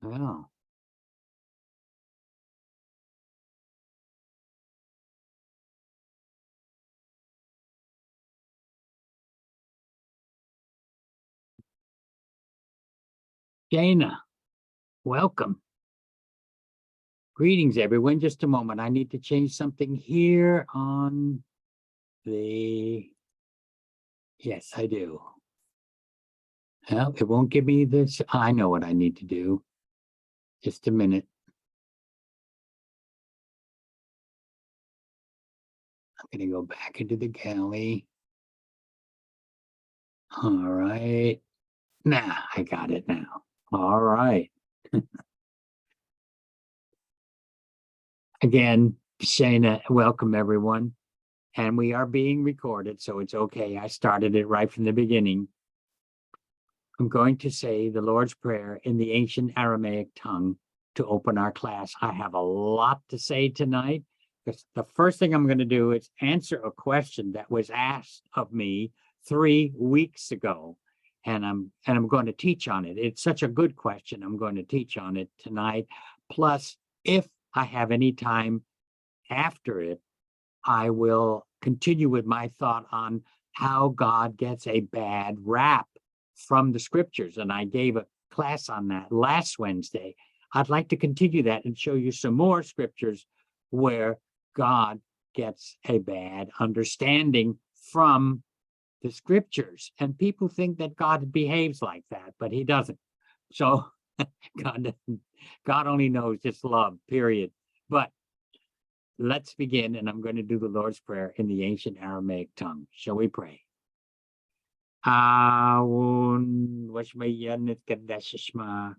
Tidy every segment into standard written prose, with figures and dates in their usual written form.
Oh, Dana, welcome. Greetings, everyone. Just a moment. I need to change something here on the. Yes, I do. Well, it won't give me this. I know what I need to do. Just a minute. I'm going to go back into the galley. All right. Nah, I got it now. All right. Again, Shana, welcome everyone. And we are being recorded, so it's okay. I started it right from the beginning. I'm going to say the Lord's Prayer in the ancient Aramaic tongue to open our class. I have a lot to say tonight because the first thing I'm going to do is answer a question that was asked of me 3 weeks ago. And I'm going to teach on it. It's such a good question. I'm going to teach on it tonight. Plus, if I have any time after it, I will continue with my thought on how God gets a bad rap from the scriptures. And I gave a class on that last Wednesday. I'd like to continue that and show you some more scriptures where God gets a bad understanding from the scriptures. And people think that God behaves like that, but he doesn't. So God only knows just love, period. But let's begin, and I'm going to do the Lord's Prayer in the ancient Aramaic tongue. Shall we pray? Awun washmayanit kadashishma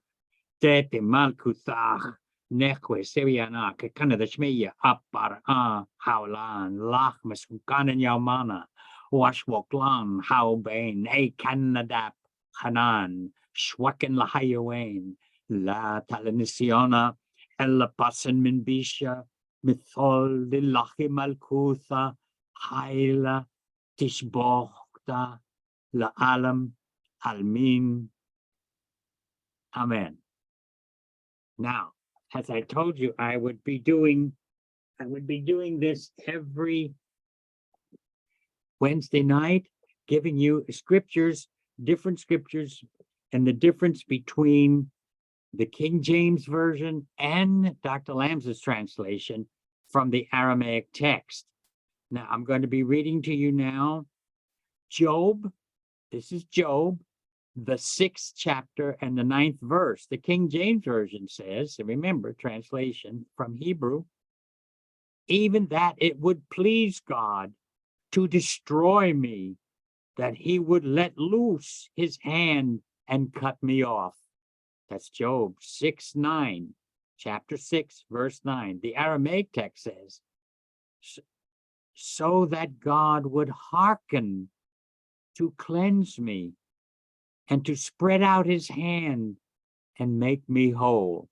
tete malkuthach nekwe seriana kakana dashmeya appar howlan lach masukanan yaumana washwoklan how bain a kanadap hanan shwaken lahayawain la talanisiona ella pasan min bisha mithol de lachi malkutha haila tishbochta la alam almin. Amen. Now, as I told you, I would be doing this every Wednesday night, giving you scriptures, different scriptures, and the difference between the King James Version and Dr. Lambs's translation from the Aramaic text. Now, I'm going to be reading to you now Job. This is Job, the 6th chapter and the 9th verse. The King James Version says, and remember, translation from Hebrew, even that it would please God to destroy me, that he would let loose his hand and cut me off. That's Job 6:9, chapter 6, verse 9. The Aramaic text says, so that God would hearken to cleanse me and to spread out his hand and make me whole.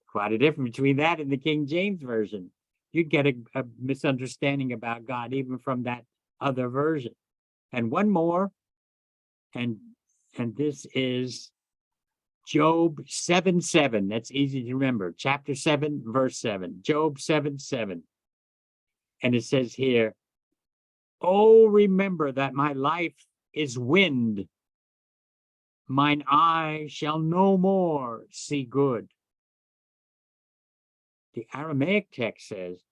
Quite a difference between that and the King James Version. You'd get a misunderstanding about God even from that other version. And one more, and this is Job 7:7. That's easy to remember. Chapter 7, verse 7. Job 7:7. And it says here, oh, remember that my life is wind. Mine eye shall no more see good. The Aramaic text says,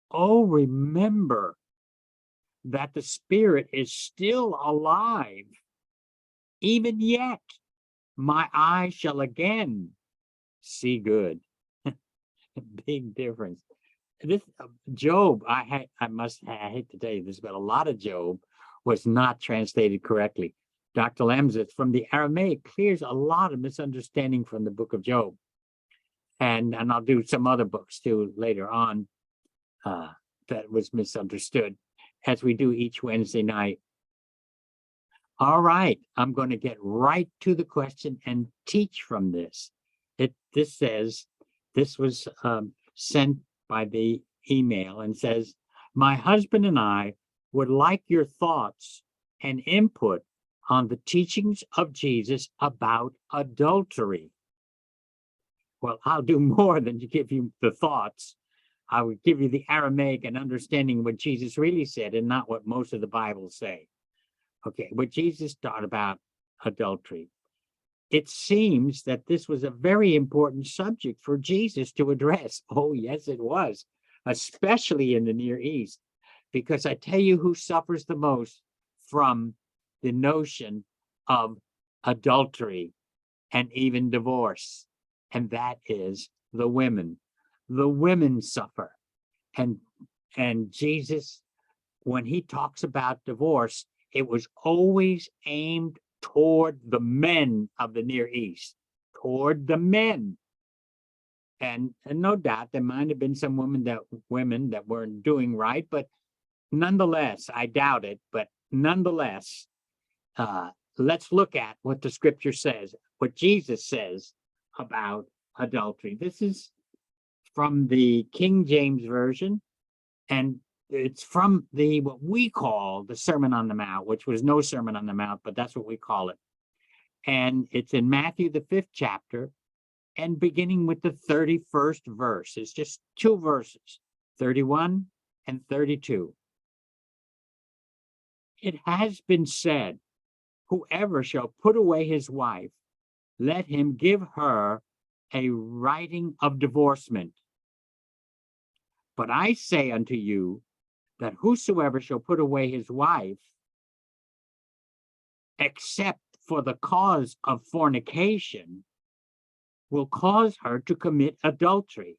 oh, remember that the spirit is still alive. Even yet, my eye shall again see good. Big difference. This Job, I hate to tell you this, but a lot of Job was not translated correctly. Dr. Lamseth from the Aramaic clears a lot of misunderstanding from the book of Job. And I'll do some other books too later on that was misunderstood, as we do each Wednesday night. All right, I'm going to get right to the question and teach from this. This says, this was sent by the email and says, my husband and I would like your thoughts and input on the teachings of Jesus about adultery. Well, I'll do more than to give you the thoughts. I would give you the Aramaic and understanding what Jesus really said and not what most of the Bibles say. Okay, what Jesus taught about adultery. It seems that this was a very important subject for Jesus to address. Oh, yes, it was, especially in the Near East, because I tell you who suffers the most from the notion of adultery and even divorce, and that is the women. The women suffer. And Jesus, when he talks about divorce, it was always aimed toward the men of the Near East, toward the men. And no doubt there might have been some women that weren't doing right, but nonetheless, I doubt it, but nonetheless, let's look at what the scripture says, what Jesus says about adultery. This is from the King James Version, and it's from what we call the Sermon on the Mount, which was no Sermon on the Mount, but that's what we call it. And it's in Matthew, the 5th chapter, and beginning with the 31st verse. It's just 2 verses, 31 and 32. It has been said, whoever shall put away his wife, let him give her a writing of divorcement. But I say unto you, that whosoever shall put away his wife, except for the cause of fornication, will cause her to commit adultery.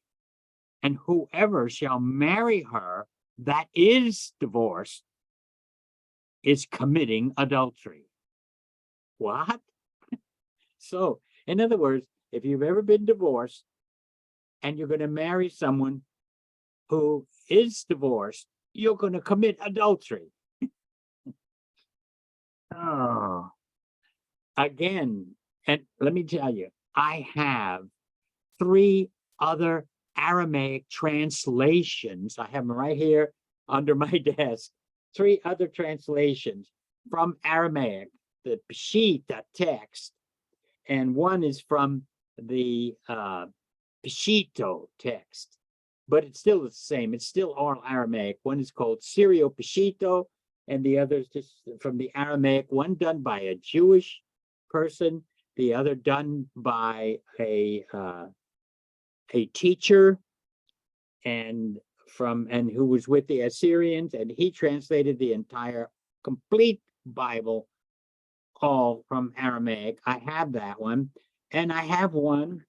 And whoever shall marry her that is divorced is committing adultery. What? So, in other words, if you've ever been divorced and you're going to marry someone who is divorced, you're going to commit adultery. Oh, again, and let me tell you, I have 3 other Aramaic translations. I have them right here under my desk. 3 other translations from Aramaic, the Peshitta text, and one is from the Peshito text. But it's still the same. It's still all Aramaic. One is called Syrio-Peshito, and the other is just from the Aramaic. One done by a Jewish person, the other done by a teacher, and who was with the Assyrians, and he translated the entire complete Bible, all from Aramaic. I have that one, and I have one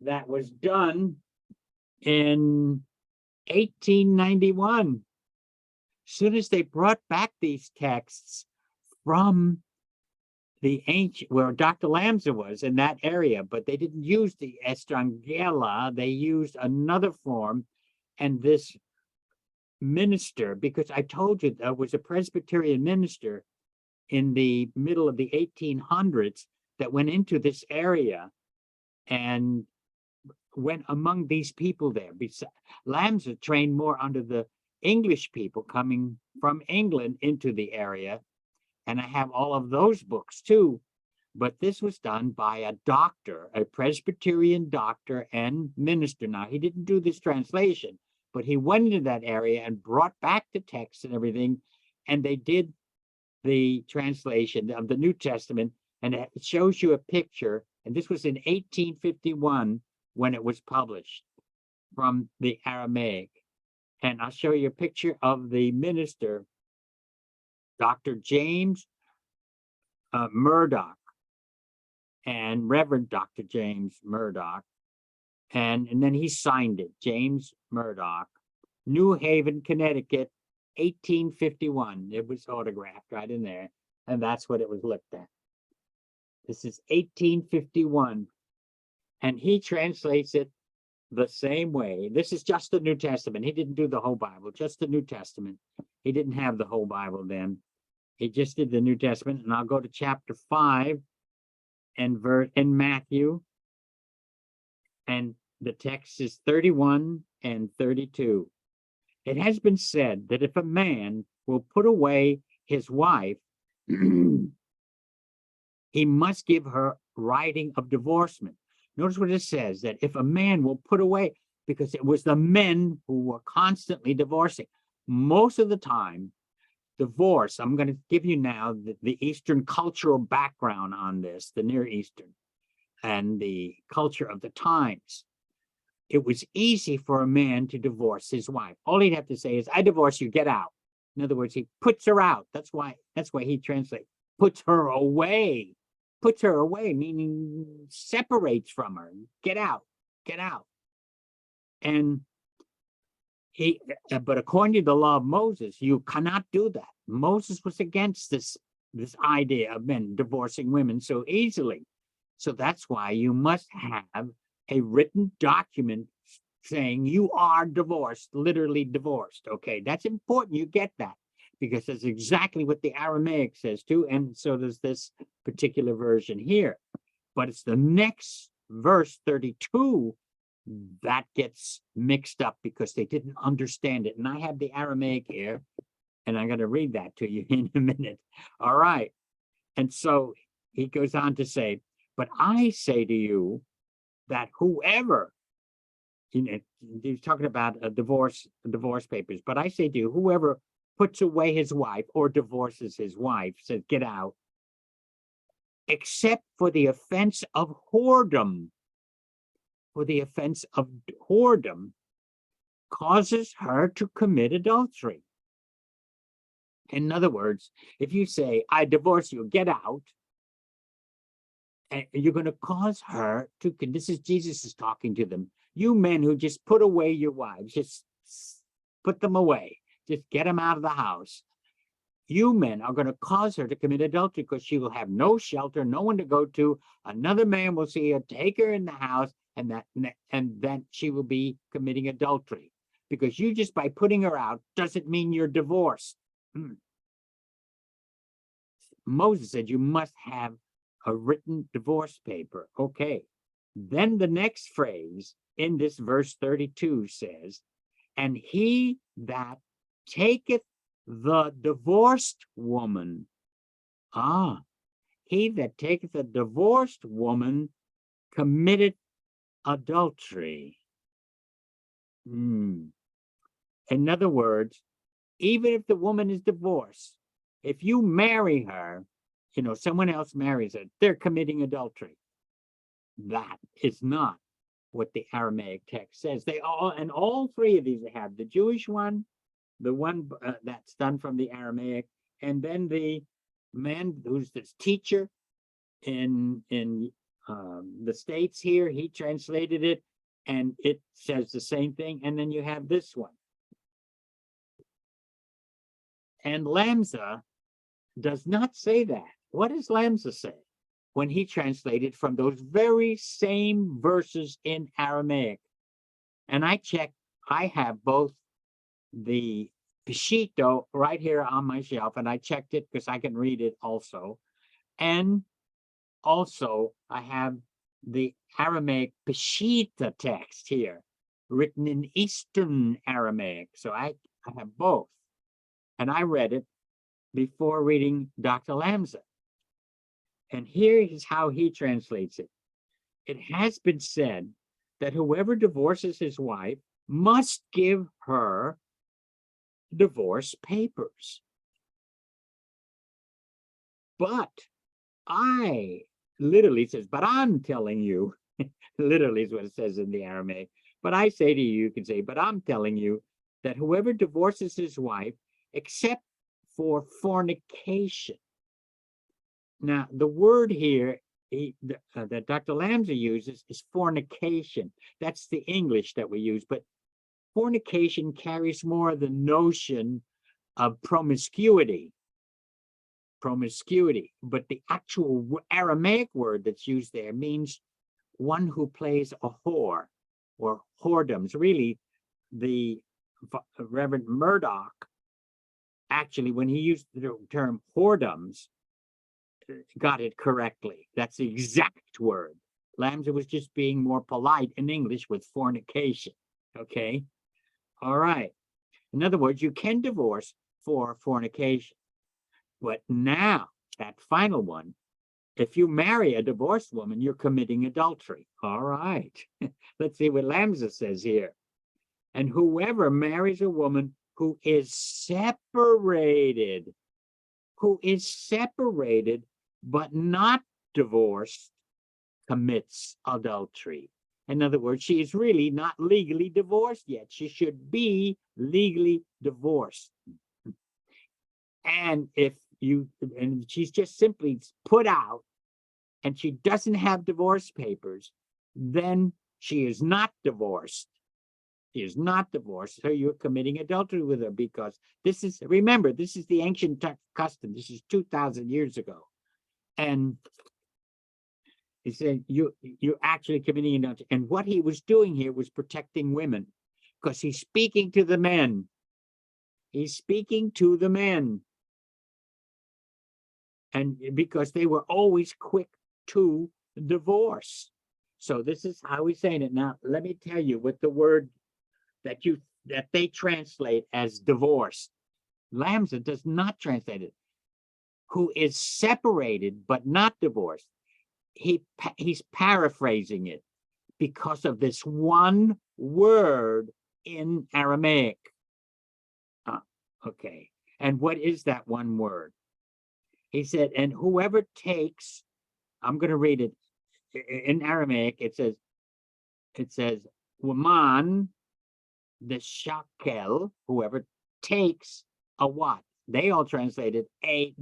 that was done in 1891. As soon as they brought back these texts from the ancient, where Dr. Lamsa was in that area, but they didn't use the Estrangela, they used another form. And this minister, because I told you there was a Presbyterian minister in the middle of the 1800s that went into this area and went among these people there. Lamsa trained more under the English people coming from England into the area, and I have all of those books too. But this was done by a doctor, a Presbyterian doctor and minister. Now, he didn't do this translation, but he went into that area and brought back the text and everything, and they did the translation of the New Testament, and it shows you a picture, and this was in 1851 when it was published from the Aramaic. And I'll show you a picture of the minister, Dr. James Murdoch, and Reverend Dr. James Murdoch. And then he signed it, James Murdoch, New Haven, Connecticut, 1851. It was autographed right in there. And that's what it was looked at. This is 1851. And he translates it the same way. This is just the New Testament. He didn't do the whole Bible, just the New Testament. He didn't have the whole Bible then. He just did the New Testament. And I'll go to chapter 5 and verse in Matthew. And the text is 31 and 32. It has been said that if a man will put away his wife, he must give her writing of divorcement. Notice what it says, that if a man will put away, because it was the men who were constantly divorcing. Most of the time, divorce, I'm going to give you now the Eastern cultural background on this, the Near Eastern, and the culture of the times. It was easy for a man to divorce his wife. All he'd have to say is, I divorce you, get out. In other words, he puts her out. That's why he translates, puts her away. Puts her away, meaning separates from her. Get out, get out. And but according to the law of Moses, you cannot do that. Moses was against this idea of men divorcing women so easily. So that's why you must have a written document saying you are divorced, literally divorced. Okay, that's important. You get that, because that's exactly what the Aramaic says too. And so does this particular version here. But it's the next verse 32 that gets mixed up because they didn't understand it. And I have the Aramaic here, and I'm going to read that to you in a minute. All right. And so he goes on to say, but I say to you that whoever, he's talking about divorce papers, but I say to you, whoever puts away his wife or divorces his wife, says, get out, except for the offense of whoredom. For the offense of whoredom causes her to commit adultery. In other words, if you say, I divorce you, get out, and you're going to cause her to, this is Jesus is talking to them. You men who just put away your wives, just put them away, just get them out of the house. You men are going to cause her to commit adultery because she will have no shelter, no one to go to. Another man will see her, take her in the house, and then she will be committing adultery. Because you just by putting her out doesn't mean you're divorced. Moses said you must have a written divorce paper. Okay. Then the next phrase in this verse 32 says, and he that taketh the divorced woman, he that taketh a divorced woman committed adultery. In other words, even if the woman is divorced, if you marry her, someone else marries her, they're committing adultery. That is not what the Aramaic text says. All three of these have the Jewish one, the one that's done from the Aramaic, and then the man who's this teacher in the States here, he translated it, and it says the same thing. And then you have this one. And Lamza does not say that. What does Lamza say when he translated from those very same verses in Aramaic? And I checked, I have both the Peshito right here on my shelf, and I checked it because I can read it also. And also, I have the Aramaic Peshitta text here, written in Eastern Aramaic. So I have both. And I read it before reading Dr. Lamza. And here is how he translates it. It has been said that whoever divorces his wife must give her divorce papers. But I literally says, but I'm telling you, literally is what it says in the Aramaic. But I say to you, you can say, but I'm telling you that whoever divorces his wife, except for fornication. Now, the word here that Dr. Lamza uses is fornication. That's the English that we use, but fornication carries more of the notion of promiscuity. But the actual Aramaic word that's used there means one who plays a whore or whoredoms. Really, the Reverend Murdoch, actually, when he used the term whoredoms, got it correctly. That's the exact word. Lamza was just being more polite in English with fornication. Okay? All right. In other words, you can divorce for fornication. But now, that final one, if you marry a divorced woman, you're committing adultery. All right. Let's see what Lamsa says here. And whoever marries a woman who is separated but not divorced, commits adultery. In other words, she is really not legally divorced yet. She should be legally divorced. And she's just simply put out and she doesn't have divorce papers, then she is not divorced. She is not divorced, so you're committing adultery with her, because remember, this is the ancient custom. This is 2,000 years ago. And he said, you're actually committing adultery. And what he was doing here was protecting women, because he's speaking to the men. He's speaking to the men. And because they were always quick to divorce. So this is how he's saying it. Now, let me tell you what the word that they translate as divorce. Lamsa does not translate it. Who is separated but not divorced. He's paraphrasing it because of this one word in Aramaic. Okay. And what is that one word? He said, and whoever takes, I'm going to read it in Aramaic. It says, woman, the shakel, whoever takes a what? They all translated a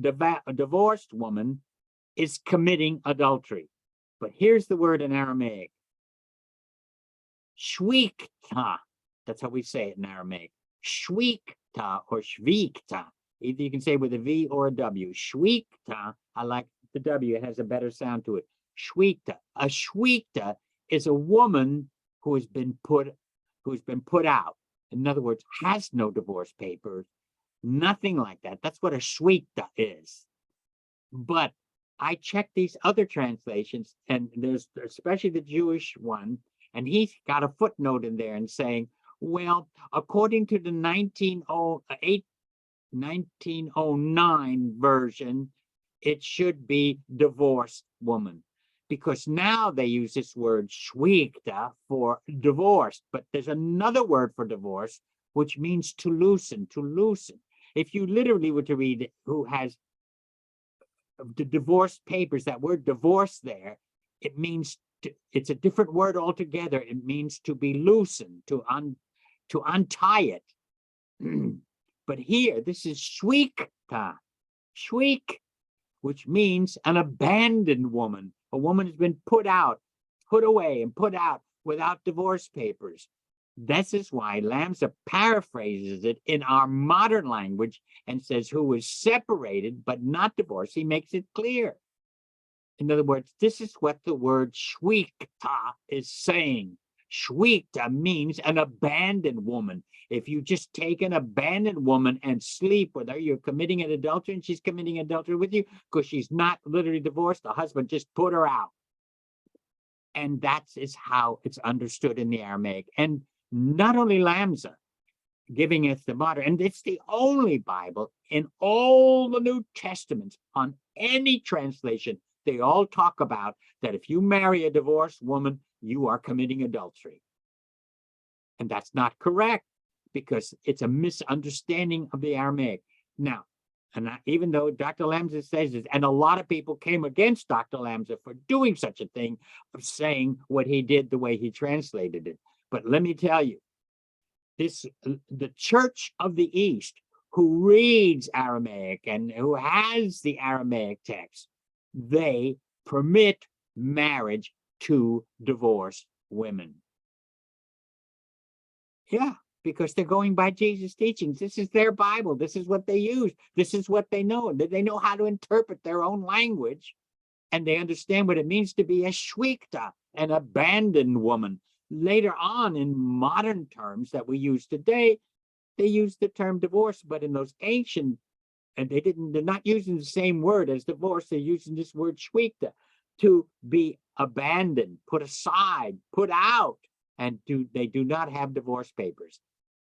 divorced woman is committing adultery. But here's the word in Aramaic. Shwikta. That's how we say it in Aramaic. Shwikta or shvikta. Either you can say with a V or a W. Shwikta. I like the W. It has a better sound to it. Shwikta. A shwikta is a woman who has been put out. In other words, has no divorce papers, nothing like that. That's what a shwikta is. But I checked these other translations, and there's especially the Jewish one, and he's got a footnote in there and saying, well, according to the 1909 version, it should be divorced woman. Because now they use this word shwikta for divorce, but there's another word for divorce, which means to loosen, to loosen. If you literally were to read who has the divorce papers, that word divorce there, it means it's a different word altogether. It means to be loosened, to untie it. But here, this is shwikta, shwik, which means an abandoned woman. A woman has been put out, put away, and put out without divorce papers. This is why Lamsa paraphrases it in our modern language and says who is separated but not divorced. He makes it clear. In other words, this is what the word shwikta is saying. Shwikta means an abandoned woman. If you just take an abandoned woman and sleep with her, you're committing an adultery, and she's committing adultery with you because she's not literally divorced. The husband just put her out. And that is how it's understood in the Aramaic. And not only Lamsa giving us the modern, and it's the only Bible in all the New Testaments on any translation, they all talk about that if you marry a divorced woman, you are committing adultery. And that's not correct, because it's a misunderstanding of the Aramaic. Now, even though Dr. Lamsa says this, and a lot of people came against Dr. Lamsa for doing such a thing, of saying what he did the way he translated it. But let me tell you, the Church of the East, who reads Aramaic and who has the Aramaic text, they permit marriage to divorced women. Yeah, because they're going by Jesus' teachings. This is their Bible. This is what they use. This is what they know. They know how to interpret their own language, and they understand what it means to be a shwikta, an abandoned woman. Later on, in modern terms that we use today, they use the term divorce, but in those ancient, and they're not using the same word as divorce. They're using this word shwikta, to be abandoned, put aside, put out, and they do not have divorce papers.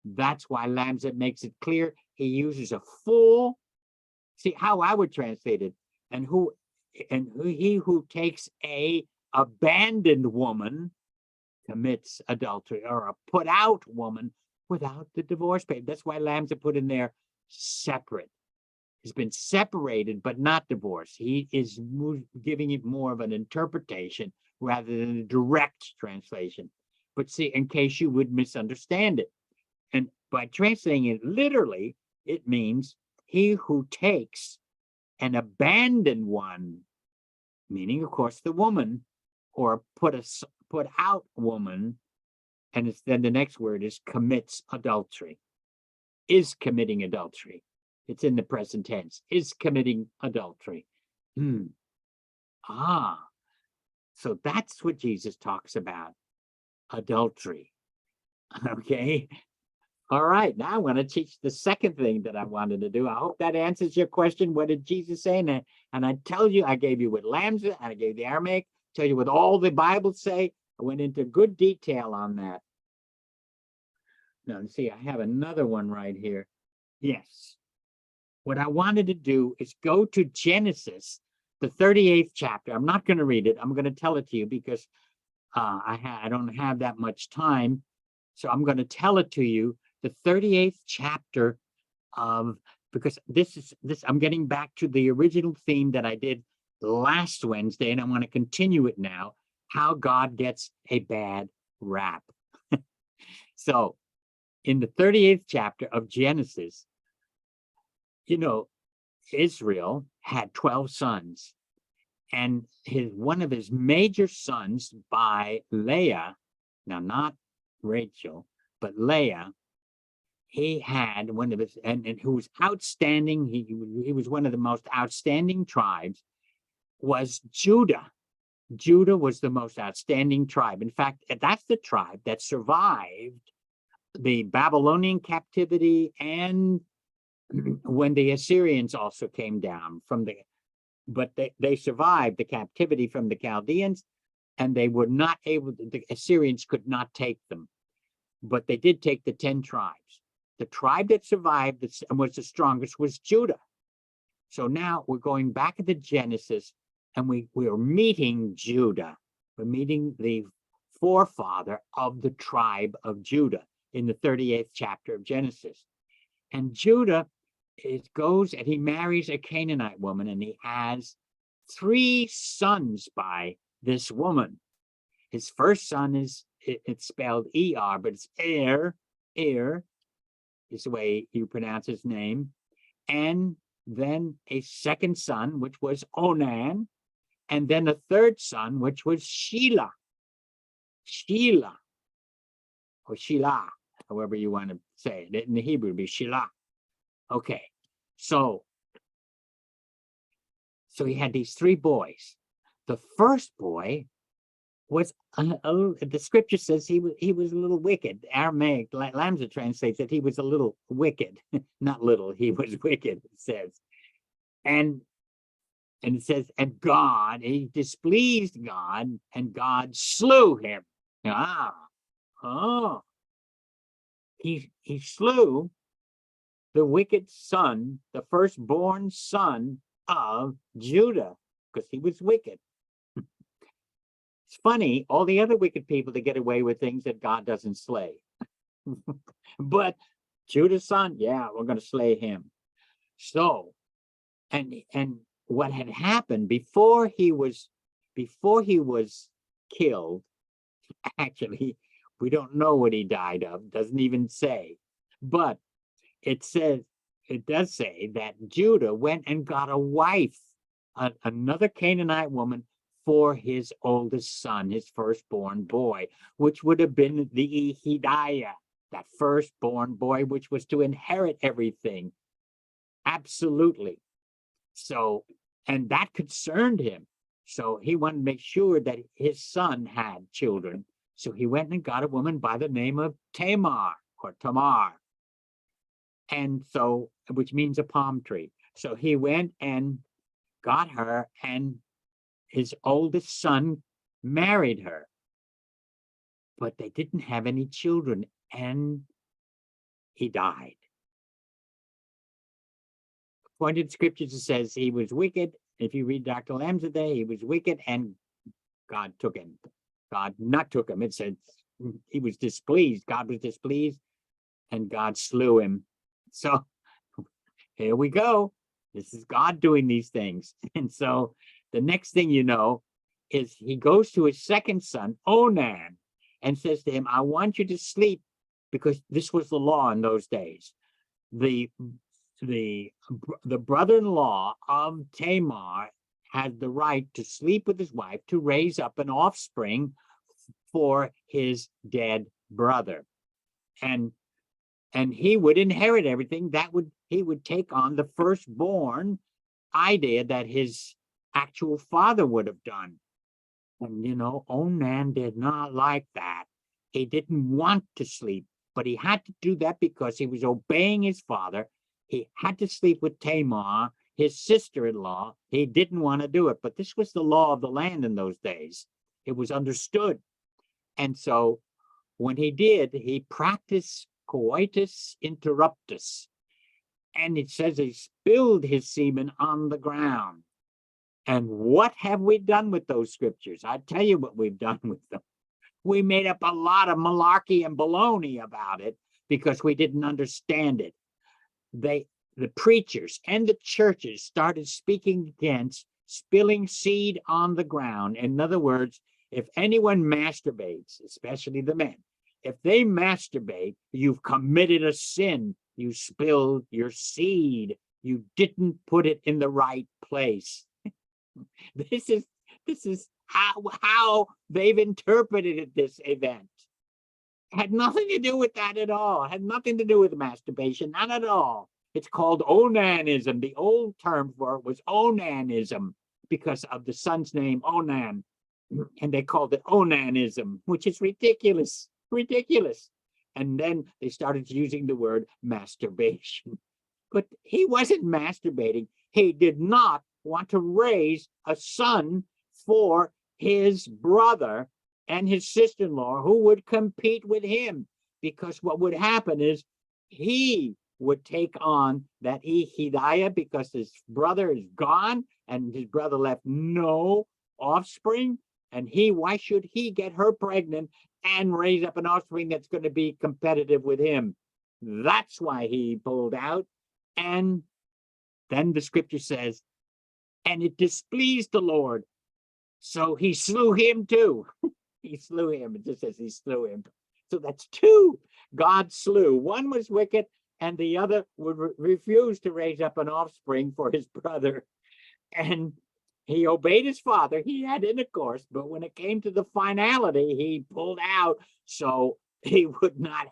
That's why Lamsa makes it clear. He uses a full, see how I would translate it, and who and he who takes a abandoned woman commits adultery, or a put out woman without the divorce papers. That's why lambs are put in there separate. Has been separated but not divorced. He is giving it more of an interpretation rather than a direct translation. But see, in case you would misunderstand it, and by translating it literally, it means he who takes an abandoned one, meaning, of course, the woman, or put out woman, and it's then the next word is commits adultery, is committing adultery. It's in the present tense, is committing adultery. So that's what Jesus talks about, adultery. Okay. All right, now I'm going to teach the second thing that I wanted to do. I hope that answers your question. What did Jesus say? And I tell you, I gave you what lambs, and I gave the Aramaic, tell you what all the Bible say. I went into good detail on that. Now, let's see, I have another one right here. Yes. What I wanted to do is go to Genesis, the 38th chapter. I'm not going to read it. I'm going to tell it to you because I don't have that much time. So I'm going to tell it to you. The 38th chapter of, because I'm getting back to the original theme that I did last Wednesday, and I want to continue it now, how God gets a bad rap. So in the 38th chapter of Genesis, Israel had 12 sons, and one of his major sons by Leah, now not Rachel, but Leah, he had one of his, and who was outstanding, he was one of the most outstanding tribes, was Judah. Judah was the most outstanding tribe. In fact, that's the tribe that survived the Babylonian captivity, and when the Assyrians also came down but they survived the captivity from the Chaldeans, and they were not able, the Assyrians could not take them, but they did take the 10 tribes. The tribe that survived and was the strongest was Judah. So now we're going back into Genesis, and we're meeting Judah. We're meeting the forefather of the tribe of Judah in the 38th chapter of Genesis. And Judah goes and he marries a Canaanite woman, and he has 3 sons by this woman. His first son it's spelled E-R, but it's Er is the way you pronounce his name. And then a second son, which was Onan, and then a third son, which was Shelah, or Shelah, however you want to say it. In the Hebrew, it'd be Shelah. Okay, so he had these 3 boys. The first boy was, the scripture says he was a little wicked. Aramaic, Lamsa translates that he was a little wicked. Not little, he was wicked, it says. And it says, and he displeased God, and God slew him. He slew the wicked son, the firstborn son of Judah, because he was wicked. It's funny, all the other wicked people, they get away with things that God doesn't slay. But Judah's son, yeah, we're going to slay him. So, and what had happened before he was killed, actually, we don't know what he died of, doesn't even say. But it does say that Judah went and got a wife, another Canaanite woman, for his oldest son, his firstborn boy, which would have been the Ehidiah, that firstborn boy, which was to inherit everything. Absolutely. So, and that concerned him. So he wanted to make sure that his son had children. So he went and got a woman by the name of Tamar, or Tamar. And so, which means a palm tree. So he went and got her, and his oldest son married her. But they didn't have any children, and he died. Pointed scriptures, it says he was wicked, If you read Dr. Lamb's today, he was wicked and God took him. God not took him. It said he was displeased. God was displeased and God slew him. So here we go. This is God doing these things. And so the next thing you know is he goes to his second son, Onan, and says to him, I want you to sleep, because this was the law in those days. The brother-in-law of Tamar had the right to sleep with his wife to raise up an offspring for his dead brother. And he would inherit everything. He would take on the firstborn idea that his actual father would have done. And Onan did not like that. He didn't want to sleep, but he had to do that because he was obeying his father. He had to sleep with Tamar, his sister-in-law. He didn't want to do it, but this was the law of the land in those days. It was understood. And so when he did, he practiced coitus interruptus. And it says he spilled his semen on the ground. And what have we done with those scriptures? I tell you what we've done with them. We made up a lot of malarkey and baloney about it because we didn't understand it. The preachers and the churches started speaking against spilling seed on the ground. In other words, if anyone masturbates, especially the men, if they masturbate, you've committed a sin. You spilled your seed. You didn't put it in the right place. This is how they've interpreted this event. Had nothing to do with that at all. Had nothing to do with masturbation, not at all. It's called onanism. The old term for it was onanism because of the son's name, Onan. And they called it onanism, which is ridiculous, ridiculous. And then they started using the word masturbation. But he wasn't masturbating. He did not want to raise a son for his brother and his sister-in-law who would compete with him, because what would happen is he would take on that Hidayah because his brother is gone and his brother left no offspring. And why should he get her pregnant and raise up an offspring that's going to be competitive with him? That's why he pulled out. And then the scripture says, and it displeased the Lord. So he slew him too. He slew him. It just says he slew him. So that's two God slew. One was wicked and the other would refuse to raise up an offspring for his brother. And he obeyed his father. He had intercourse, but when it came to the finality, he pulled out. So he would not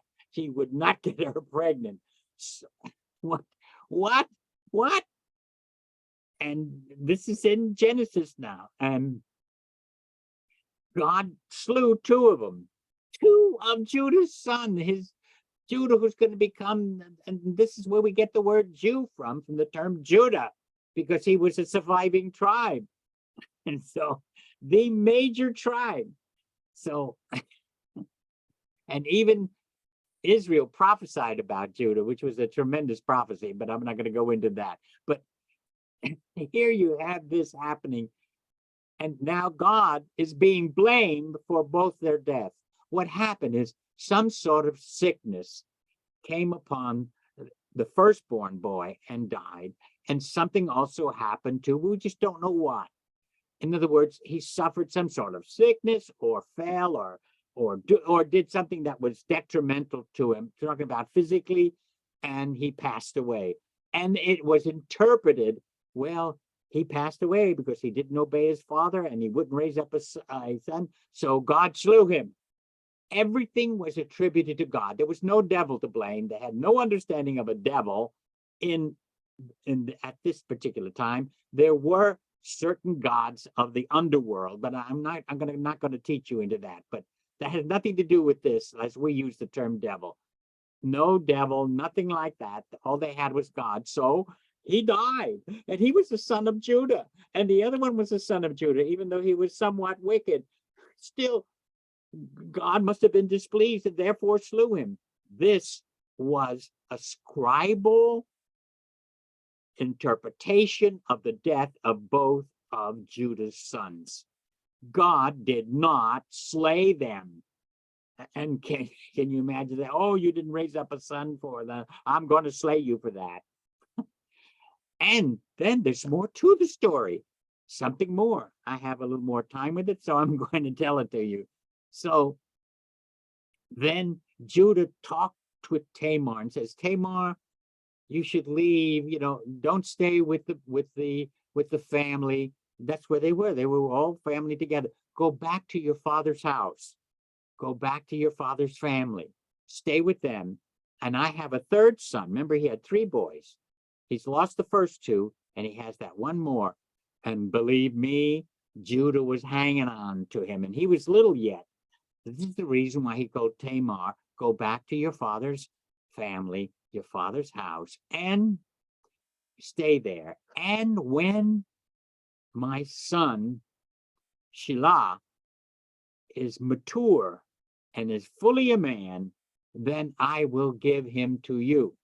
get her pregnant. So, what? And this is in Genesis now. And God slew two of them, two of Judah's son, Judah who's going to become, and this is where we get the word Jew from the term Judah, because he was a surviving tribe. And so the major tribe. So, and even Israel prophesied about Judah, which was a tremendous prophecy, but I'm not going to go into that. But here you have this happening. And now God is being blamed for both their death. What happened is some sort of sickness came upon the firstborn boy and died. And something also happened to, we just don't know what. In other words, he suffered some sort of sickness or fell or did something that was detrimental to him, talking about physically, and he passed away. And it was interpreted, well, he passed away because he didn't obey his father and he wouldn't raise up a son, so God slew him. Everything was attributed to God. There was no devil to blame. They had no understanding of a devil at this particular time. There were certain gods of the underworld, but I'm not going to teach you into that. But that has nothing to do with this as we use the term devil. No devil, nothing like that. All they had was God. So he died, and he was the son of Judah, and the other one was the son of Judah, even though he was somewhat wicked. Still, God must have been displeased and therefore slew him. This was a scribal interpretation of the death of both of Judah's sons. God did not slay them. And can you imagine that? Oh, you didn't raise up a son for them. I'm going to slay you for that. And then there's more to the story. Something more. I have a little more time with it, so I'm going to tell it to you. So then Judah talked with Tamar and says, Tamar, you should leave, don't stay with the family. That's where they were. They were all family together. Go back to your father's house. Go back to your father's family. Stay with them. And I have a third son. Remember, he had 3 boys. He's lost the first 2, and he has that one more. And believe me, Judah was hanging on to him, and he was little yet. This is the reason why he told Tamar, go back to your father's family, your father's house, and stay there. And when my son, Shelah, is mature and is fully a man, then I will give him to you.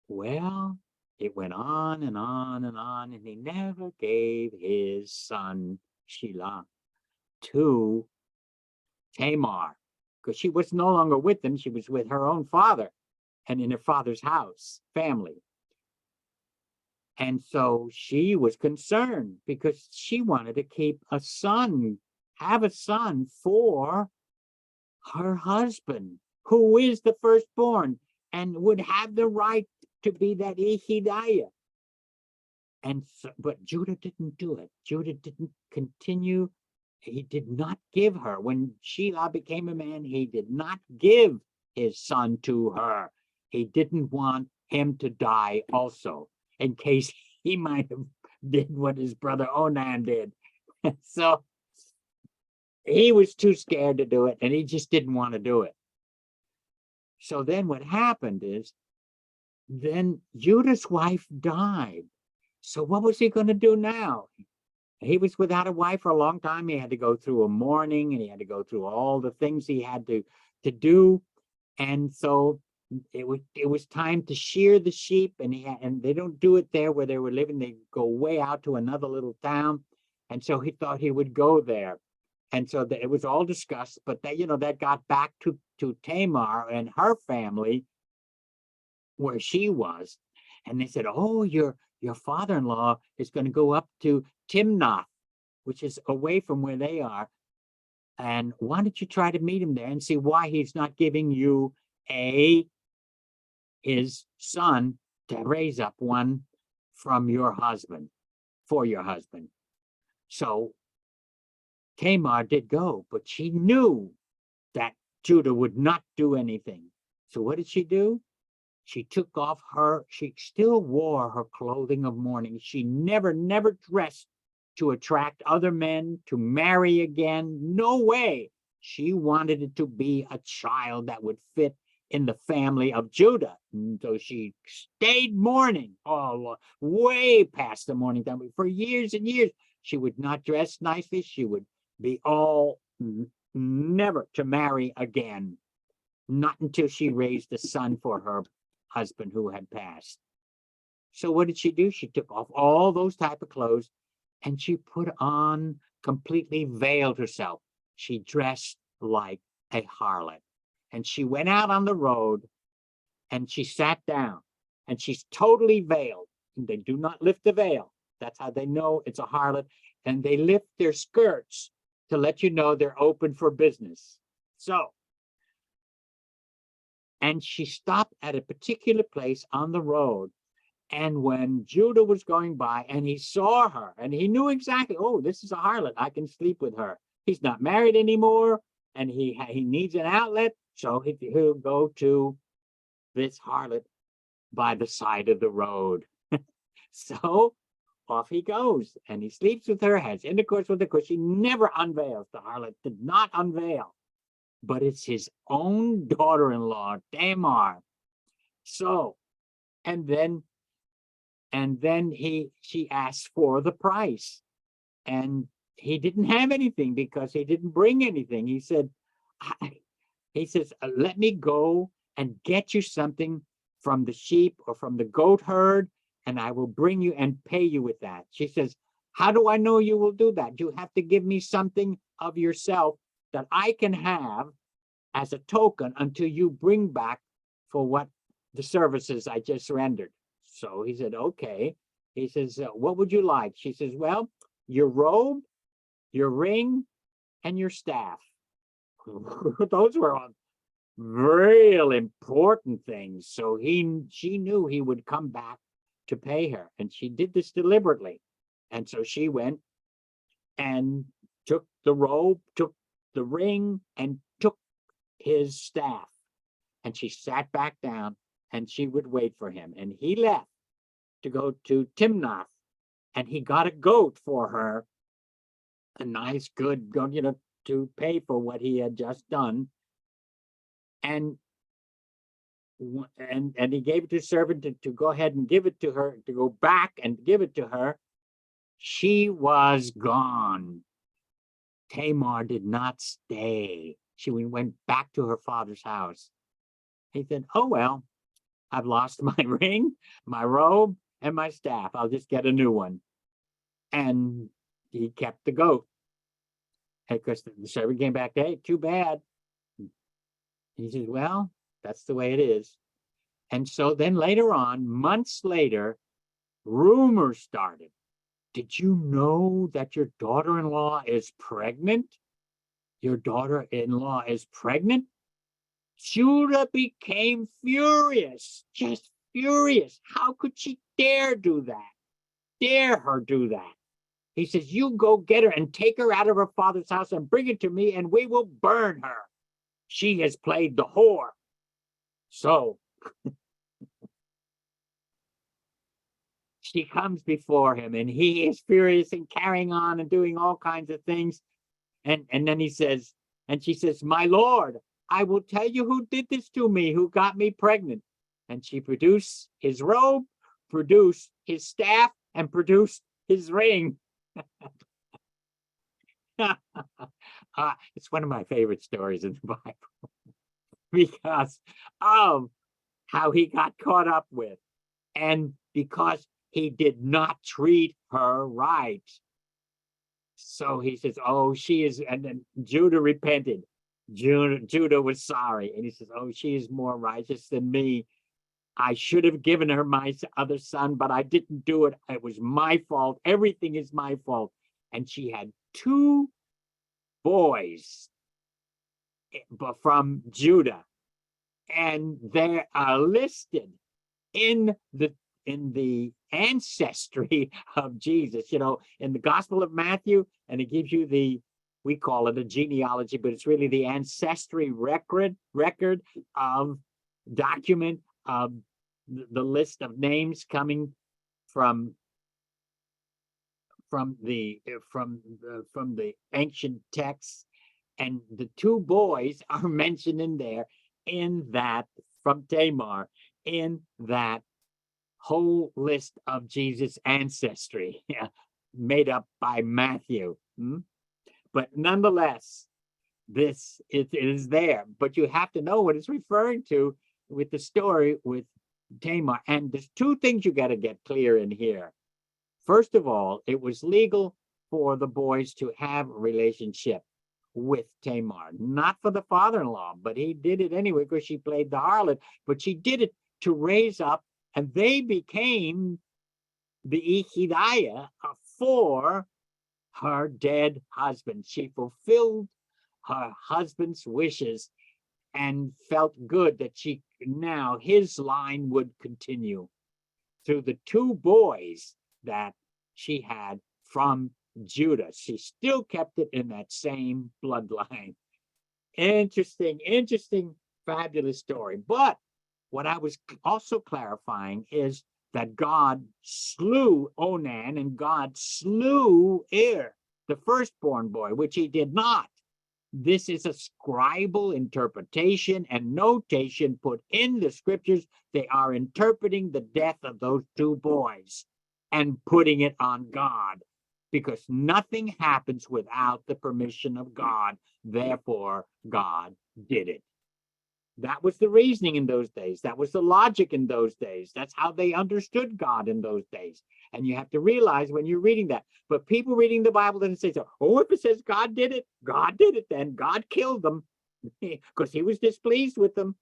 Well, it went on and on and on, and he never gave his son Shelah to Tamar, because she was no longer with them. She was with her own father and in her father's house, family. And so she was concerned because she wanted to keep a son, have a son for her husband, who is the firstborn and would have the right to be that Yehidiah. And so, but Judah didn't do it. Judah didn't continue. He did not give her. When Shelah became a man, he did not give his son to her. He didn't want him to die also, in case he might have did what his brother Onan did. So he was too scared to do it, and he just didn't want to do it. So then what happened is, then Judah's wife died. So what was he going to do now? He was without a wife for a long time. He had to go through a mourning, and he had to go through all the things he had to do. And so it was time to shear the sheep, and they don't do it there where they were living. They go way out to another little town. And so he thought he would go there. And so it was all discussed, but that got back to Tamar and her family where she was. And they said, oh, your father-in-law is going to go up to Timnath, which is away from where they are. And why don't you try to meet him there and see why he's not giving you his son to raise up one from your husband, for your husband. So Tamar did go, but she knew that Judah would not do anything. So what did she do? She took off she still wore her clothing of mourning. She never dressed to attract other men, to marry again. No way. She wanted it to be a child that would fit in the family of Judah. And so she stayed mourning, way past the mourning time. For years and years, she would not dress nicely. She would be never to marry again. Not until she raised a son for her husband who had passed. So what did she do? She took off all those type of clothes, and she put on, completely veiled herself. She dressed like a harlot. And she went out on the road, and she sat down, and she's totally veiled. And they do not lift the veil. That's how they know it's a harlot. And they lift their skirts to let you know they're open for business. So, and she stopped at a particular place on the road. And when Judah was going by and he saw her, and he knew exactly, oh, this is a harlot, I can sleep with her. He's not married anymore, and he needs an outlet, so he'll go to this harlot by the side of the road. So off he goes, and he sleeps with her, has intercourse with her, because she never unveils. The harlot did not unveil, but it's his own daughter-in-law, Tamar. So, and then she asked for the price, and he didn't have anything because he didn't bring anything. He says, let me go and get you something from the sheep or from the goat herd, and I will bring you and pay you with that. She says, how do I know you will do that? You have to give me something of yourself that I can have as a token until you bring back for what the services I just rendered. So he said, okay. He says, what would you like? She says, well, your robe, your ring, and your staff. Those were all real important things. So she knew he would come back to pay her, and she did this deliberately. And so she went and took the robe, took the ring, and took his staff. And she sat back down, and she would wait for him. And he left to go to Timnath, and he got a goat for her, a nice, good goat, to pay for what he had just done. And he gave it to his servant to go ahead and give it to her, to go back and give it to her. She was gone. Tamar did not stay. She went back to her father's house. He said, oh, well, I've lost my ring, my robe, and my staff. I'll just get a new one. And he kept the goat. Because the servant came back, hey, too bad. He says, well, that's the way it is. And so then later on, months later, rumors started. Did you know that your daughter-in-law is pregnant? Your daughter-in-law is pregnant? Judah became furious, just furious. How could she dare do that? Dare her do that? He says, you go get her and take her out of her father's house and bring it to me, and we will burn her. She has played the whore. So she comes before him, and he is furious and carrying on and doing all kinds of things. And then he says, and she says, my Lord, I will tell you who did this to me, who got me pregnant. And she produced his robe, produced his staff, and produced his ring. It's one of my favorite stories in the Bible because of how he got caught up with, and because he did not treat her right. So he says, oh, she is, and then Judah repented. Judah was sorry. And he says, oh, she is more righteous than me. I should have given her my other son, but I didn't do it. It was my fault. Everything is my fault. And she had 2 boys from Judah, and they are listed in the ancestry of Jesus, in the Gospel of Matthew, and it gives you we call it a genealogy, but it's really the ancestry record of document of the list of names coming from the ancient texts, and the 2 boys are mentioned in there, in that, from Tamar, in that whole list of Jesus' ancestry, made up by Matthew. But nonetheless, it is there. But you have to know what it's referring to with the story with Tamar. And there's 2 things you got to get clear in here. First of all, it was legal for the boys to have a relationship with Tamar, not for the father-in-law, but he did it anyway because she played the harlot, but she did it to raise up, and they became the Ichidiah for her dead husband. She fulfilled her husband's wishes and felt good that now his line would continue through the 2 boys that she had from Judah. She still kept it in that same bloodline. Interesting, fabulous story. But what I was also clarifying is that God slew Onan and God slew Er, the firstborn boy, which he did not. This is a scribal interpretation and notation put in the scriptures. They are interpreting the death of those 2 boys and putting it on God, because nothing happens without the permission of God. Therefore, God did it. That was the reasoning in those days. That was the logic in those days. That's how they understood God in those days. And you have to realize when you're reading that. But people reading the Bible didn't say so. Oh, if it says God did it, God did it then. God killed them because he was displeased with them.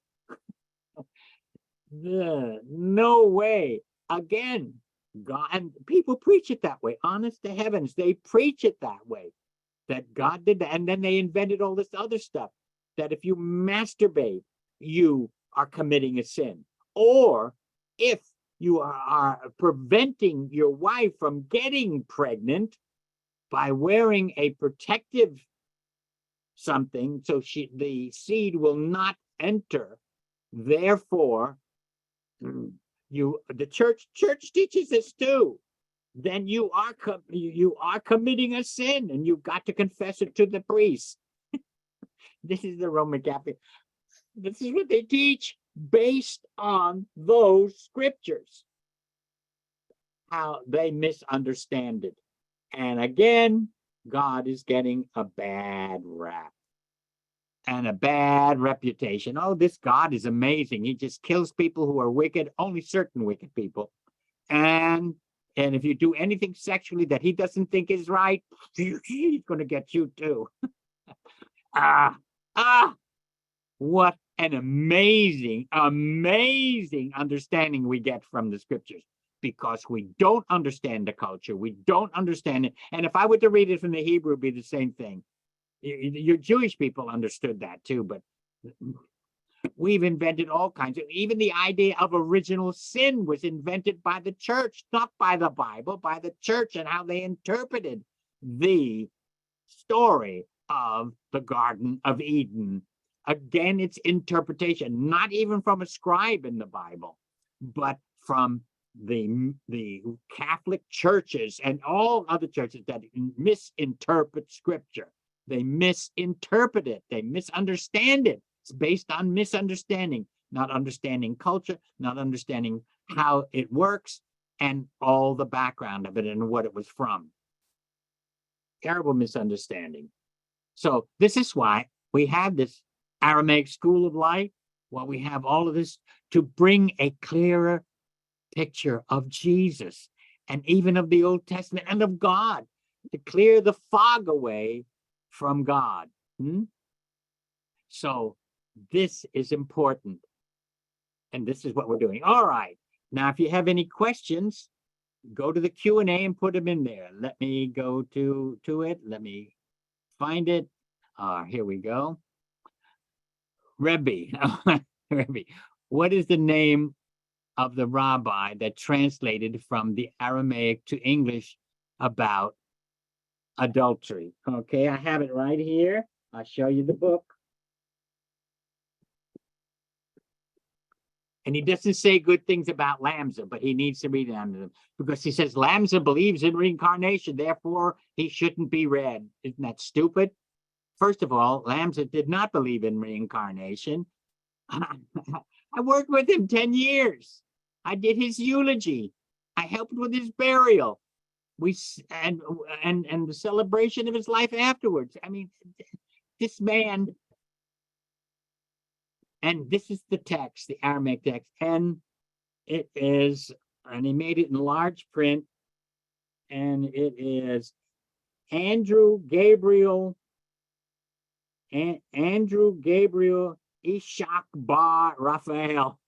No way. Again, God, and people preach it that way. Honest to heavens, they preach it that way. That God did that. And then they invented all this other stuff. That if you masturbate, you are committing a sin. Or if you are preventing your wife from getting pregnant by wearing a protective something so the seed will not enter, therefore the church teaches this too, then you are committing a sin and you've got to confess it to the priest. This is the Roman Catholic. This is what they teach based on those scriptures. How they misunderstand it. And again, God is getting a bad rap and a bad reputation. Oh, this God is amazing. He just kills people who are wicked, only certain wicked people. And if you do anything sexually that he doesn't think is right, he's going to get you too. What an amazing understanding we get from the scriptures, because we don't understand the culture. We don't understand it. And if I were to read it from the Hebrew, it'd be the same thing. Your Jewish people understood that too, but we've invented all kinds of, even the idea of original sin was invented by the church, not by the Bible, by the church, and how they interpreted the story of the Garden of Eden. Again, it's interpretation, not even from a scribe in the Bible, but from the Catholic churches and all other churches that misinterpret scripture. They misinterpret it. They misunderstand it. It's based on misunderstanding, not understanding culture, not understanding how it works, and all the background of it and what it was from. Terrible misunderstanding. So this is why we have this Aramaic school of light. Well, we have all of this to bring a clearer picture of Jesus and even of the Old Testament and of God, to clear the fog away from God. So this is important. And this is what we're doing. All right. Now, if you have any questions, go to the Q&A and put them in there. Let me go to it. Let me find it. Here we go. Rebbe, what is the name of the rabbi that translated from the Aramaic to English about adultery? Okay, I have it right here. I'll show you the book. And he doesn't say good things about Lamsa, but he needs to read them because he says Lamsa believes in reincarnation, therefore he shouldn't be read. Isn't that stupid? First of all, Lamsa did not believe in reincarnation. I worked with him 10 years. I did his eulogy. I helped with his burial. And the celebration of his life afterwards. I mean, this man. And this is the text, the Aramaic text, and it is, and he made it in large print, and it is Andrew Gabriel Ishak Bar Raphael.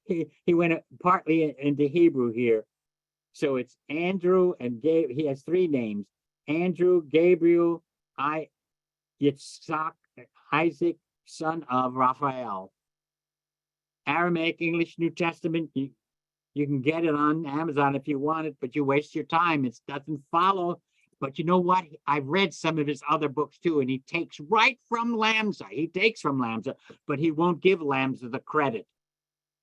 he went partly into Hebrew here. So it's Andrew and he has three names: Andrew, Gabriel, Yitzhak, Isaac, son of Raphael. Aramaic, English, New Testament. You can get it on Amazon if you want it, but you waste your time. It doesn't follow. But you know what? I've read some of his other books too, and he takes right from Lamsa. He takes from Lamsa, but he won't give Lamsa the credit.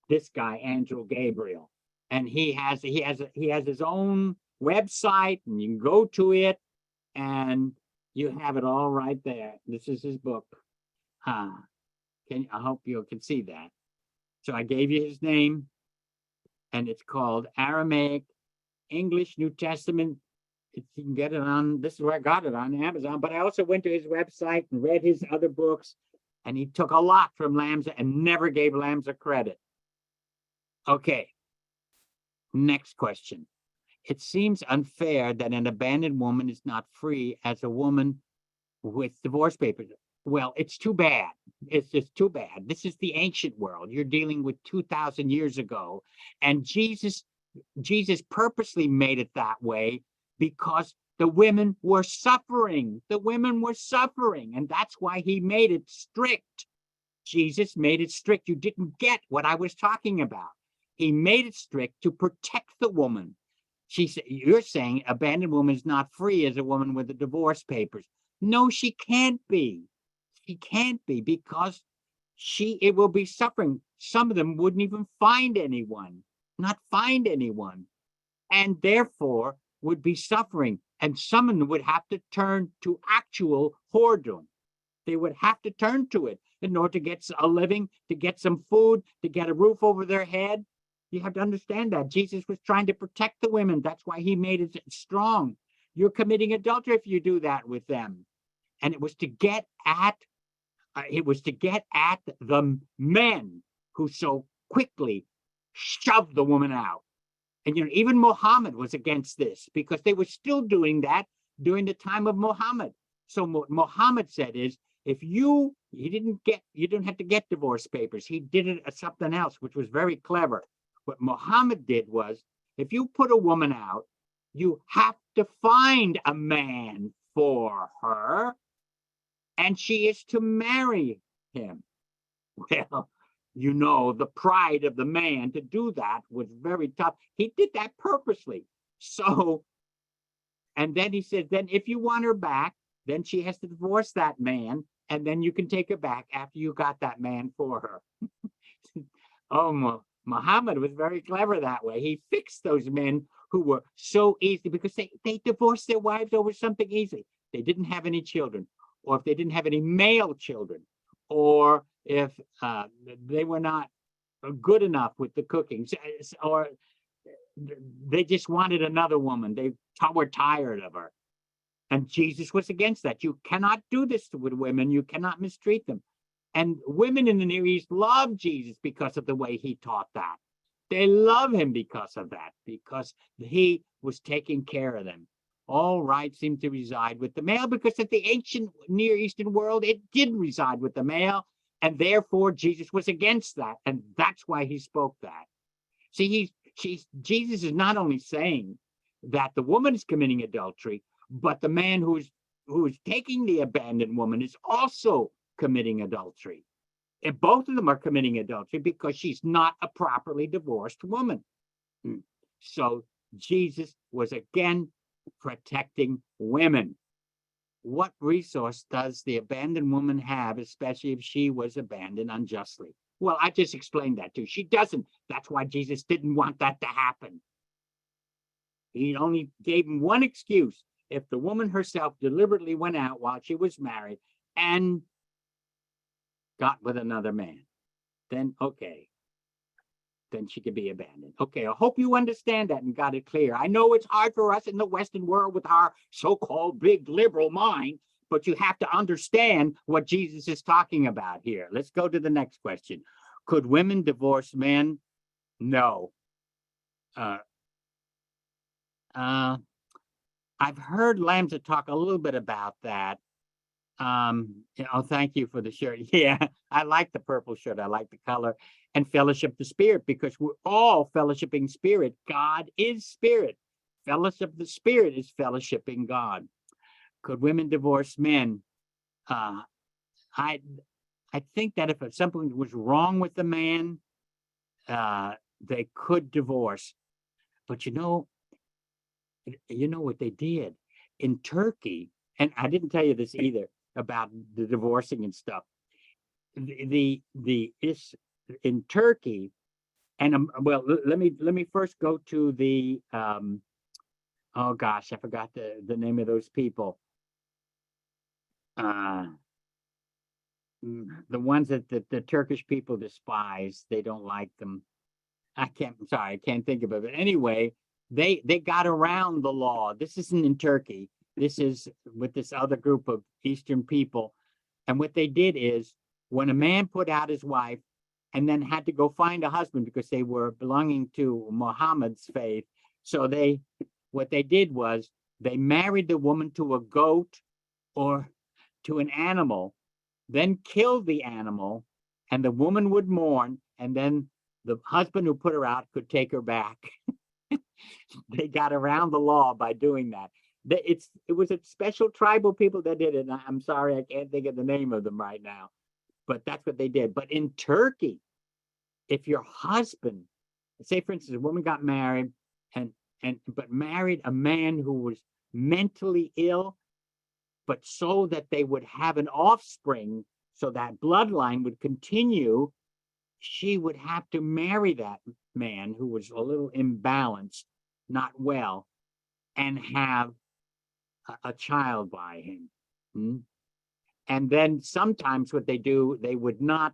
This guy, Andrew Gabriel, and he has his own website, and you can go to it, and you have it all right there. This is his book. I hope you can see that. So I gave you his name, and it's called Aramaic, English, New Testament. You can get it on, this is where I got it, on Amazon, but I also went to his website and read his other books, And he took a lot from Lamsa and never gave Lamsa credit. Okay. Next question. It seems unfair that an abandoned woman is not free as a woman with divorce papers. Well, it's too bad. It's just too bad. This is the ancient world. You're dealing with 2,000 years ago. And Jesus purposely made it that way because the women were suffering. The women were suffering. And that's why he made it strict. Jesus made it strict. You didn't get what I was talking about. He made it strict to protect the woman. You're saying abandoned woman is not free as a woman with the divorce papers. No, she can't be. She can't be because it will be suffering. Some of them wouldn't even find anyone, not find anyone, and therefore would be suffering. And some of them would have to turn to actual whoredom. They would have to turn to it in order to get a living, to get some food, to get a roof over their head. You have to understand that Jesus was trying to protect the women. That's why he made it strong. You're committing adultery if you do that with them. And it was to get at the men who so quickly shoved the woman out. And even Muhammad was against this because they were still doing that during the time of Muhammad. So what Muhammad said is, if you didn't have to get divorce papers. He did it as something else, which was very clever. What Muhammad did was, if you put a woman out, you have to find a man for her, and she is to marry him. Well, the pride of the man to do that was very tough. He did that purposely. So, and then he said, then if you want her back, then she has to divorce that man, and then you can take her back after you got that man for her. Oh, Muhammad was very clever that way. He fixed those men who were so easy because they divorced their wives over something easy. They didn't have any children, or if they didn't have any male children, or if they were not good enough with the cooking, or they just wanted another woman. They were tired of her. And Jesus was against that. You cannot do this with women. You cannot mistreat them. And women in the Near East love Jesus because of the way he taught that. They love him because of that, because he was taking care of them. All rights seemed to reside with the male because at the ancient Near Eastern world, it did reside with the male. And therefore, Jesus was against that. And that's why he spoke that. See, Jesus is not only saying that the woman is committing adultery, but the man who is taking the abandoned woman is also committing adultery. And both of them are committing adultery because she's not a properly divorced woman. So Jesus was again protecting women. What resource does the abandoned woman have, especially if she was abandoned unjustly? Well, I just explained that too. She doesn't. That's why Jesus didn't want that to happen. He only gave him one excuse. If the woman herself deliberately went out while she was married and got with another man, then okay, then she could be abandoned. Okay, I hope you understand that and got it clear. I know it's hard for us in the Western world with our so-called big liberal mind, but you have to understand what Jesus is talking about here. Let's go to the next question. Could women divorce men? No. I've heard Lamsa talk a little bit about that. Thank you for the shirt. Yeah, I like the purple shirt. I like the color. And fellowship the spirit, because we're all fellowshipping spirit. God is spirit. Fellowship the spirit is fellowshipping God. Could women divorce men? I think that if something was wrong with the man, they could divorce. But you know what they did in Turkey, and I didn't tell you this either about the divorcing and stuff. In Turkey, and well, let me first go to the oh gosh, I forgot the name of those people. The ones that the Turkish people despise. They don't like them. I can't think of it. But anyway, they got around the law. This isn't in Turkey. This is with this other group of Eastern people. And what they did is, when a man put out his wife and then had to go find a husband because they were belonging to Muhammad's faith. So what they did was they married the woman to a goat or to an animal, then killed the animal, and the woman would mourn, and then the husband who put her out could take her back. They got around the law by doing that. It was a special tribal people that did it. I'm sorry, I can't think of the name of them right now, but that's what they did. But in Turkey, if your husband, say for instance, a woman got married but married a man who was mentally ill, but so that they would have an offspring, so that bloodline would continue, she would have to marry that man who was a little imbalanced, not well, and have a child by him. And then sometimes what they do, they would not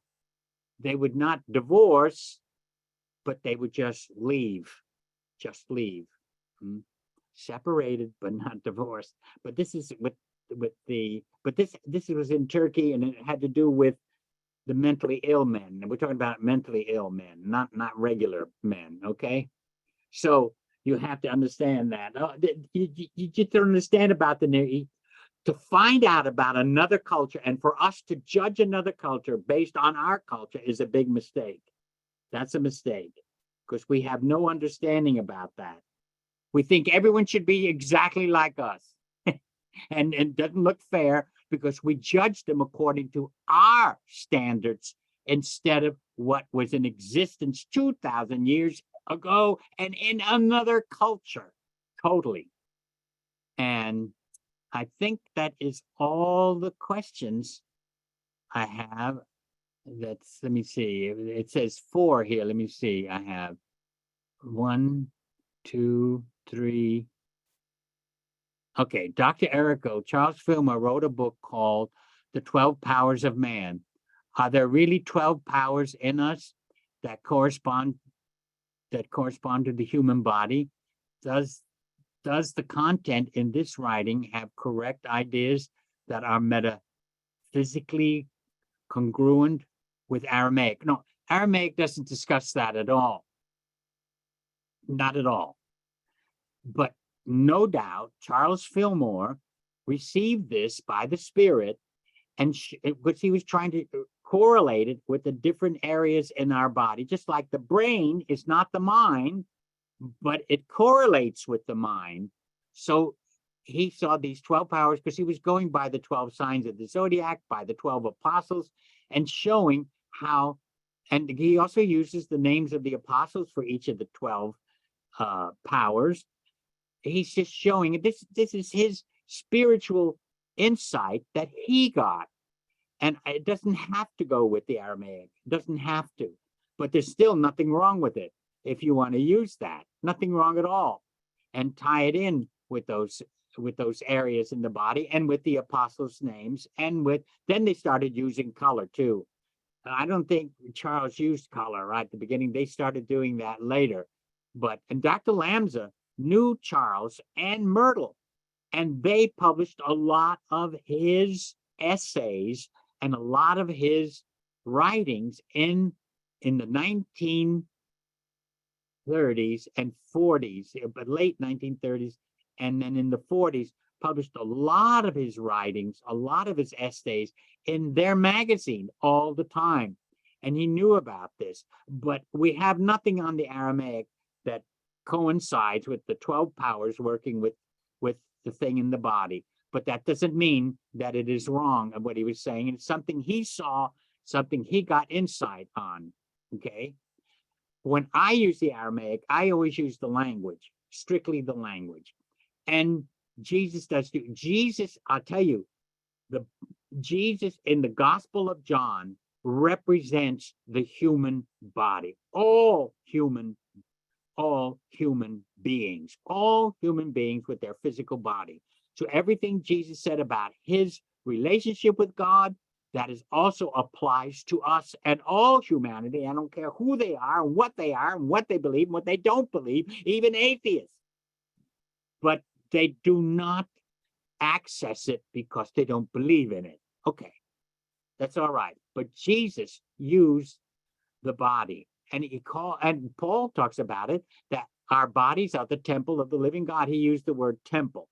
divorce, but they would just leave. Separated but not divorced. But this is this was in Turkey, and it had to do with the mentally ill men. And we're talking about mentally ill men, not regular men. Okay, so you have to understand that. You just don't understand about to find out about another culture, and for us to judge another culture based on our culture is a big mistake. That's a mistake, because we have no understanding about that. We think everyone should be exactly like us. And it doesn't look fair because we judge them according to our standards instead of what was in existence 2,000 years ago and in another culture. Totally. And I think that is all the questions I have. Let me see. It says 4 here. Let me see. I have 1, 2, 3. Okay, Dr. Errico, Charles Fillmore wrote a book called The 12 Powers of Man. Are there really 12 powers in us that correspond to the human body? Does the content in this writing have correct ideas that are metaphysically congruent with Aramaic? No, Aramaic doesn't discuss that at all. Not at all. But no doubt, Charles Fillmore received this by the Spirit, and because he was trying to correlate it with the different areas in our body, just like the brain is not the mind, but it correlates with the mind. So he saw these 12 powers because he was going by the 12 signs of the zodiac, by the 12 apostles, and showing how, and he also uses the names of the apostles for each of the 12 powers. He's just showing this is his spiritual insight that he got. And it doesn't have to go with the Aramaic. It doesn't have to. But there's still nothing wrong with it if you want to use that. Nothing wrong at all. And tie it in with those areas in the body and with the apostles' names. And then they started using color too. I don't think Charles used color right at the beginning. They started doing that later. And Dr. Lamza knew Charles and Myrtle, and they published a lot of his essays and a lot of his writings in the 1930s and 40s, but late 1930s, and then in the 40s, published a lot of his writings, a lot of his essays in their magazine all the time. And he knew about this, but we have nothing on the Aramaic that coincides with the 12 powers working with the thing in the body. But that doesn't mean that it is wrong of what he was saying. It's something he saw, something he got insight on. Okay. When I use the Aramaic, I always use the language, strictly the language. And Jesus does too. Jesus, I'll tell you, Jesus in the Gospel of John represents the human body, all human beings with their physical body. So everything Jesus said about his relationship with God, that is also applies to us and all humanity. I don't care who they are and what they believe and what they don't believe, even atheists. But they do not access it because they don't believe in it. Okay, that's all right. But but Jesus used the body. And and Paul talks about it, that our bodies are the temple of the living God. He used the word temple.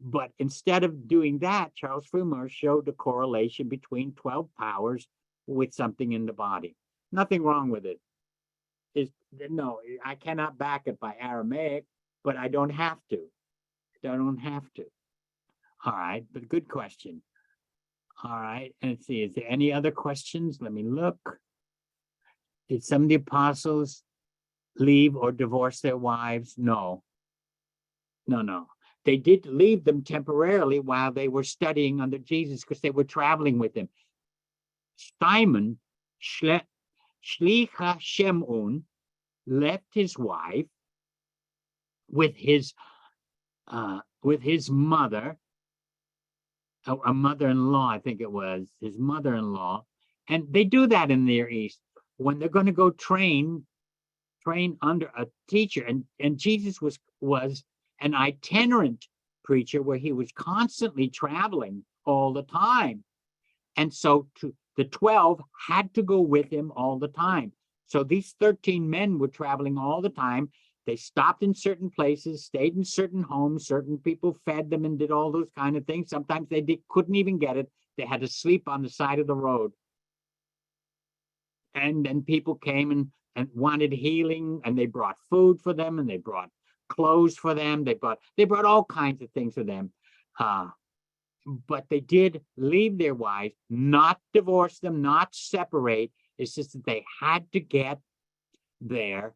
But instead of doing that, Charles Fillmore showed the correlation between 12 powers with something in the body. Nothing wrong with it. No, I cannot back it by Aramaic, but I don't have to. I don't have to. All right, but good question. All right, and let's see, is there any other questions? Let me look. Did some of the apostles leave or divorce their wives? No. No. They did leave them temporarily while they were studying under Jesus, because they were traveling with him. Simon, Shlicha Shemun, left his wife with his mother, a mother-in-law, I think it was his mother-in-law, and they do that in the Near East when they're going to go train under a teacher, and Jesus was an itinerant preacher where he was constantly traveling all the time, and so the 12 had to go with him all the time. So these 13 men were traveling all the time. They stopped in certain places, stayed in certain homes. Certain people fed them and did all those kind of things. Sometimes they couldn't even get it. They had to sleep on the side of the road. And then people came and wanted healing, and they brought food for them, and they brought clothes for them. They brought all kinds of things for them. But they did leave their wives, not divorce them, not separate. It's just that they had to get there.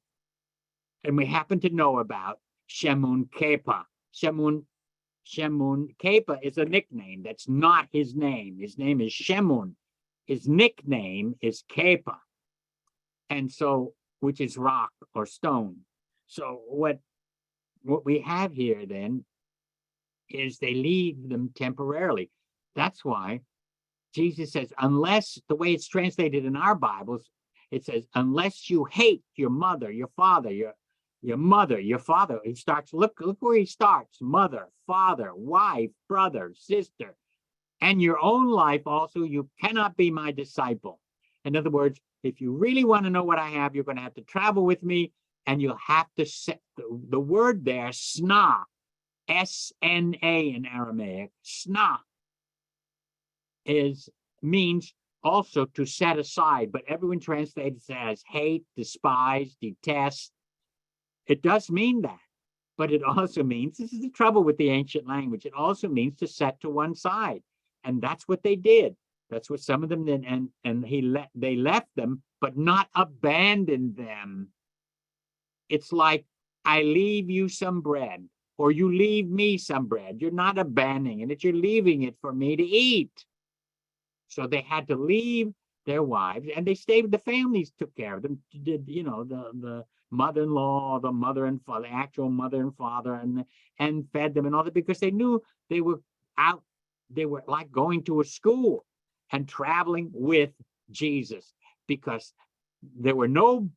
And we happen to know about Shemun Kepa. Shemun Kepa is a nickname. That's not his name. His name is Shemun. His nickname is Kepa. And so, which is rock or stone. So what we have here then is they leave them temporarily. That's why Jesus says, unless, the way it's translated in our Bibles, it says, unless you hate your mother, your father, your mother, your father. He starts, look where he starts: mother, father, wife, brother, sister, and your own life also, you cannot be my disciple. In other words, if you really want to know what I have, you're going to have to travel with me, and you'll have to set the word there, sna, S-N-A in Aramaic. Sna means also to set aside, but everyone translates it as hate, despise, detest. It does mean that, but it also means, this is the trouble with the ancient language, it also means to set to one side. And that's what they did. That's what some of them did. And they left them, but not abandoned them. It's like, I leave you some bread, or you leave me some bread. You're not abandoning it, you're leaving it for me to eat. So they had to leave their wives, and they stayed with the families, took care of them, did, the mother-in-law, the mother and father, the actual mother and father, and fed them and all that, because they knew they were out. They were like going to a school and traveling with Jesus, because there were no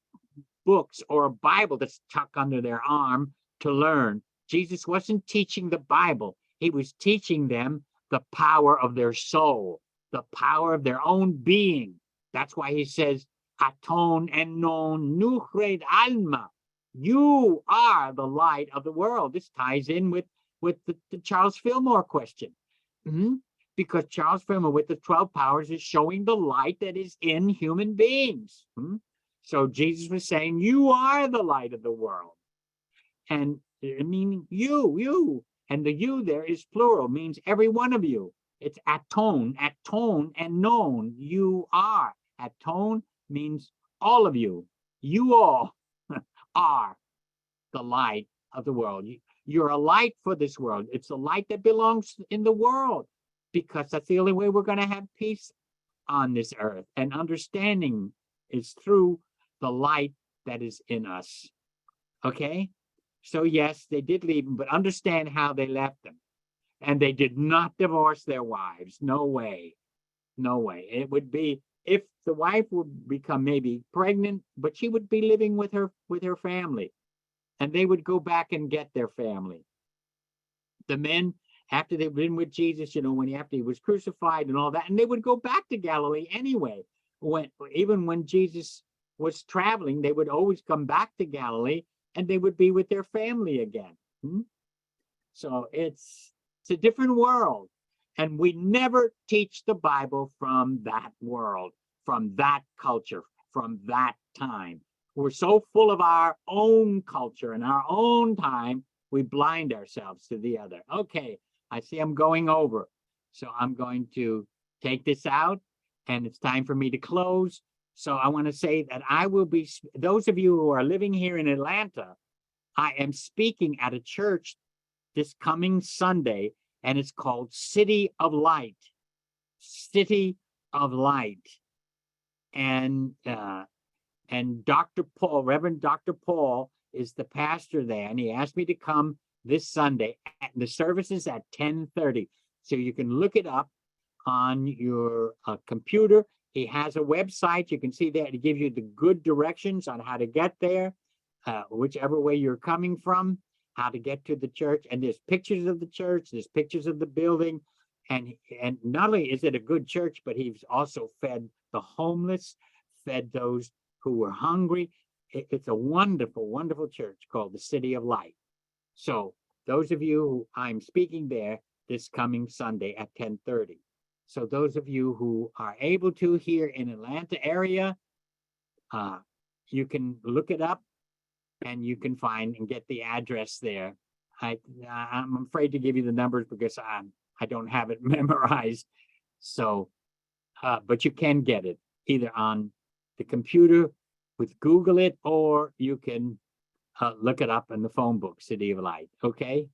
books or a Bible that's tucked under their arm to learn. Jesus wasn't teaching the Bible. He was teaching them the power of their soul, the power of their own being. That's why he says, Aton and non nuchred alma. You are the light of the world. This ties in with the Charles Fillmore question. Because Charles Fillmore, with the 12 powers, is showing the light that is in human beings. So Jesus was saying, you are the light of the world. And meaning you. And the you there is plural, means every one of you. It's aton and known. You are. Aton means all of you. You all are the light of the world. You're a light for this world. It's a light that belongs in the world, because that's the only way we're going to have peace on this earth. And understanding is through the light that is in us. Okay? So yes, they did leave them, but understand how they left them. And they did not divorce their wives. No way. No way. It would be, if the wife would become maybe pregnant, but she would be living with her family, and they would go back and get their family. The men, after they've been with Jesus, after he was crucified and all that, and they would go back to Galilee anyway. when Jesus was traveling, they would always come back to Galilee and they would be with their family again. So it's a different world. And we never teach the Bible from that world, from that culture, from that time. We're so full of our own culture and our own time, we blind ourselves to the other. Okay, I see I'm going over. So I'm going to take this out, and it's time for me to close. So I want to say that I will be, those of you who are living here in Atlanta, I am speaking at a church this coming Sunday, and it's called City of Light. City of Light. And Dr. Paul, Reverend Dr. Paul, is the pastor there, and he asked me to come this Sunday. The service is at 10:30, so you can look it up on your computer. He has a website. You can see there to give you the good directions on how to get there, whichever way you're coming from, how to get to the church. And there's pictures of the church, there's pictures of the building. And not only is it a good church, but he's also fed the homeless, fed those who were hungry. It's a wonderful, wonderful church called the City of Light. So those of you who I'm speaking there this coming Sunday at 10:30. So those of you who are able to here in Atlanta area, you can look it up and you can find and get the address there. I'm afraid to give you the numbers because I don't have it memorized. So, but you can get it either on the computer with Google it, or you can look it up in the phone book, City of Light. Okay.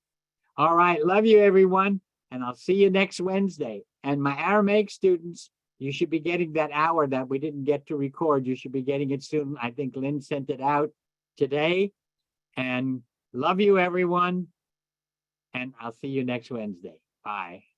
All right. Love you, everyone. And I'll see you next Wednesday. And my Aramaic students, you should be getting that hour that we didn't get to record. You should be getting it soon. I think Lynn sent it out today. And love you, everyone. And I'll see you next Wednesday. Bye.